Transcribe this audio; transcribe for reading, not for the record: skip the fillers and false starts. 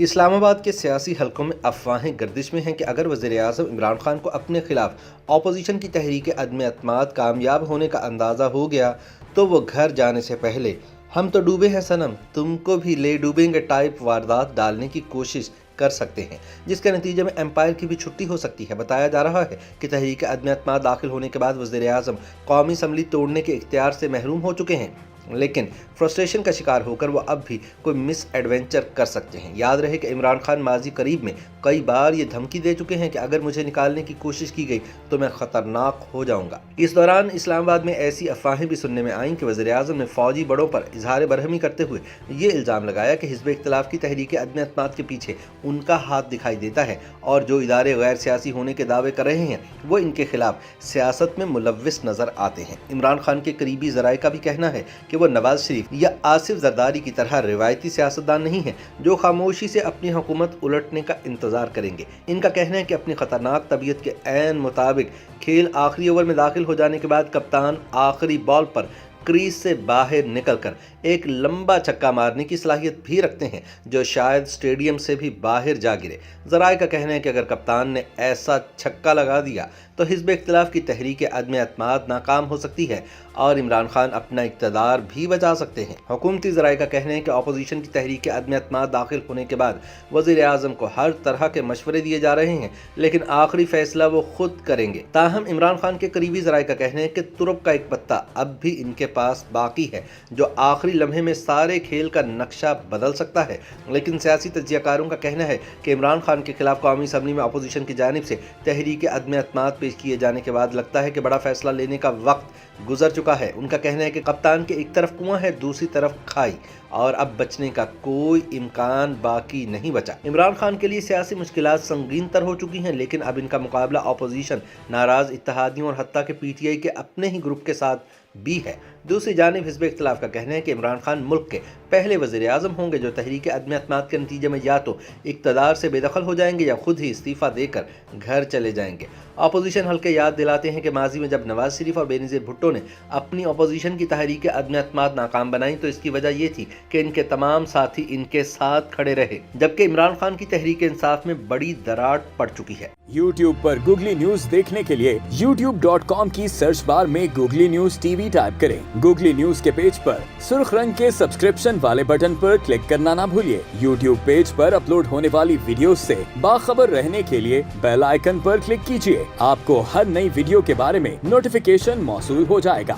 اسلام آباد کے سیاسی حلقوں میں افواہیں گردش میں ہیں کہ اگر وزیر اعظم عمران خان کو اپنے خلاف اپوزیشن کی تحریک عدم اعتماد کامیاب ہونے کا اندازہ ہو گیا تو وہ گھر جانے سے پہلے ہم تو ڈوبے ہیں صنم تم کو بھی لے ڈوبیں گے ٹائپ واردات ڈالنے کی کوشش کر سکتے ہیں، جس کے نتیجے میں امپائر کی بھی چھٹی ہو سکتی ہے۔ بتایا جا رہا ہے کہ تحریک عدم اعتماد داخل ہونے کے بعد وزیر اعظم قومی اسمبلی توڑنے کے اختیار سے محروم ہو چکے ہیں، لیکن فرسٹریشن کا شکار ہو کر وہ اب بھی کوئی مس ایڈونچر کر سکتے ہیں۔ یاد رہے کہ عمران خان ماضی قریب میں کئی بار یہ دھمکی دے چکے ہیں کہ اگر مجھے نکالنے کی کوشش کی گئی تو میں خطرناک ہو جاؤں گا۔ اس دوران اسلام آباد میں ایسی افواہیں بھی سننے میں آئیں کہ وزیر اعظم نے فوجی بڑوں پر اظہار برہمی کرتے ہوئے یہ الزام لگایا کہ حزب اختلاف کی تحریک عدم اعتماد کے پیچھے ان کا ہاتھ دکھائی دیتا ہے اور جو ادارے غیر سیاسی ہونے کے دعوے کر رہے ہیں وہ ان کے خلاف سیاست میں ملوث نظر آتے ہیں۔ عمران خان کے قریبی ذرائع کا بھی کہنا ہے کہ وہ نواز شریف یا آصف زرداری کی طرح روایتی سیاستدان نہیں ہیں جو خاموشی سے اپنی حکومت الٹنے کا انتظار کریں گے۔ ان کا کہنا ہے کہ اپنی خطرناک طبیعت کے عین مطابق کھیل آخری اوور میں داخل ہو جانے کے بعد کپتان آخری بال پر کریز سے باہر نکل کر ایک لمبا چھکا مارنے کی صلاحیت بھی رکھتے ہیں جو شاید سٹیڈیم سے بھی باہر جا گرے۔ ذرائع کا کہنا ہے کہ اگر کپتان نے ایسا چھکا لگا دیا تو حزب اختلاف کی تحریک عدم اعتماد ناکام ہو سکتی ہے اور عمران خان اپنا اقتدار بھی بچا سکتے ہیں۔ حکومتی ذرائع کا کہنا ہے کہ اپوزیشن کی تحریک عدم اعتماد داخل ہونے کے بعد وزیر اعظم کو ہر طرح کے مشورے دیے جا رہے ہیں، لیکن آخری فیصلہ وہ خود کریں گے۔ تاہم عمران خان کے قریبی ذرائع کا کہنا ہے کہ ترک کا ایک پتا اب بھی ان کے پاس باقی ہے جو آخری لمحے میں سارے کھیل کا نقشہ بدل سکتا ہے، لیکن سیاسی تجزیہ کاروں کا کہنا ہے کہ عمران خان کے خلاف قومی اسمبلی میں اپوزیشن کی جانب سے تحریک عدم اعتماد پیش کیے جانے کے بعد لگتا ہے کہ بڑا فیصلہ لینے کا وقت گزر چکا ہے۔ ان کا کہنا ہے کہ کپتان کے ایک طرف کنواں ہے دوسری طرف کھائی اور اب بچنے کا کوئی امکان باقی نہیں بچا۔ عمران خان کے لیے سیاسی مشکلات سنگین تر ہو چکی ہیں، لیکن اب ان کا مقابلہ اپوزیشن، ناراض اتحادیوں اور حتیٰ کہ پی ٹی آئی کے اپنے ہی گروپ کے ساتھ بھی ہے۔ دوسری جانب حزب اختلاف کا کہنا ہے کہ عمران خان ملک کے پہلے وزیر اعظم ہوں گے جو تحریک عدم اعتماد کے نتیجے میں یا تو اقتدار سے بے دخل ہو جائیں گے یا خود ہی استعفیٰ دے کر گھر چلے جائیں گے۔ اپوزیشن حلقے یاد دلاتے ہیں کہ ماضی میں جب نواز شریف اور بینظیر بھٹو نے اپنی اپوزیشن کی تحریک عدم اعتماد ناکام بنائی تو اس کی وجہ یہ تھی کہ ان کے تمام ساتھی ان کے ساتھ کھڑے رہے، جبکہ عمران خان کی تحریک انصاف میں بڑی دراڑ پڑ چکی ہے۔ YouTube پر گوگلی نیوز دیکھنے کے لیے youtube.com کی سرچ بار میں googly news T V type کریں۔ گوگلی نیوز کے پیج پر سرخ رنگ کے سبسکرپشن والے بٹن پر کلک کرنا نہ بھولیے۔ YouTube پیج پر اپلوڈ ہونے والی ویڈیوز سے باخبر رہنے کے لیے بیل آئیکن پر کلک کیجیے۔ آپ کو ہر نئی ویڈیو کے بارے میں نوٹیفیکیشن موصول ہو جائے گا۔